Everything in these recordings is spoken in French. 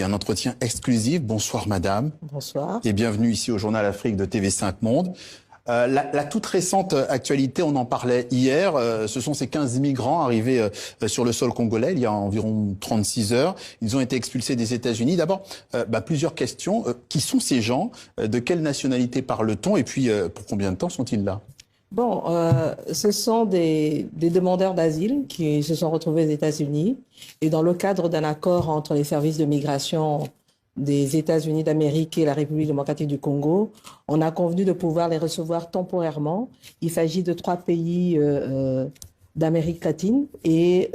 dit un entretien exclusif. Bonsoir madame. Bonsoir. Et bienvenue ici au Journal Afrique de TV5 Monde. La toute récente actualité, on en parlait hier, ce sont ces 15 migrants arrivés sur le sol congolais il y a environ 36 heures. Ils ont été expulsés des États-Unis. D'abord, plusieurs questions. Qui sont ces gens? De quelle nationalité parle-t-on? Et puis, pour combien de temps sont-ils là? Bon, ce sont des demandeurs d'asile qui se sont retrouvés aux États-Unis et dans le cadre d'un accord entre les services de migration des États-Unis d'Amérique et la République démocratique du Congo, on a convenu de pouvoir les recevoir temporairement. Il s'agit de 3 pays d'Amérique latine et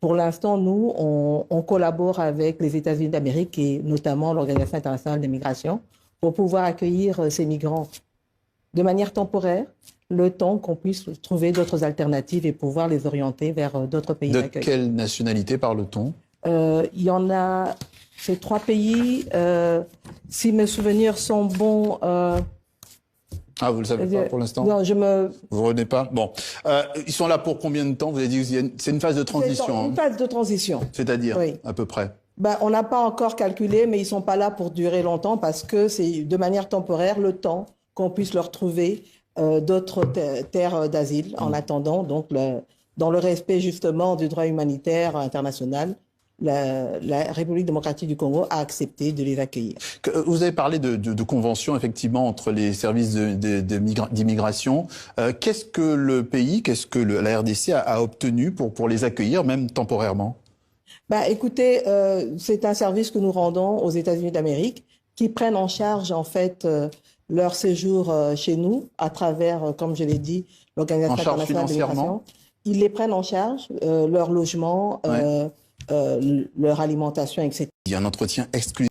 pour l'instant, nous, on collabore avec les États-Unis d'Amérique et notamment l'Organisation internationale des migrations pour pouvoir accueillir ces migrants de manière temporaire, le temps qu'on puisse trouver d'autres alternatives et pouvoir les orienter vers d'autres pays d'accueil. De quelle nationalité parle-t-on? Il y en a ces 3 pays, si mes souvenirs sont bons... Ah, vous le savez pas pour l'instant? Non, Vous revenez pas? Bon. Ils sont là pour combien de temps? Vous avez dit que c'est une phase de transition. C'est une phase de transition. C'est-à-dire, oui, à peu près? On n'a pas encore calculé, mais ils sont pas là pour durer longtemps parce que c'est de manière temporaire le temps qu'on puisse leur trouver d'autres terres d'asile en attendant, donc dans le respect justement du droit humanitaire international. La République démocratique du Congo a accepté de les accueillir. Vous avez parlé de conventions effectivement entre les services d'immigration. Qu'est-ce que le pays, la RDC a obtenu pour les accueillir, même temporairement? Écoutez, c'est un service que nous rendons aux États-Unis d'Amérique qui prennent en charge en fait leur séjour chez nous à travers, comme je l'ai dit, l'Organisation internationale de migration. Ils les prennent en charge, leur logement, leur alimentation, etc. Il y a un entretien exclusif.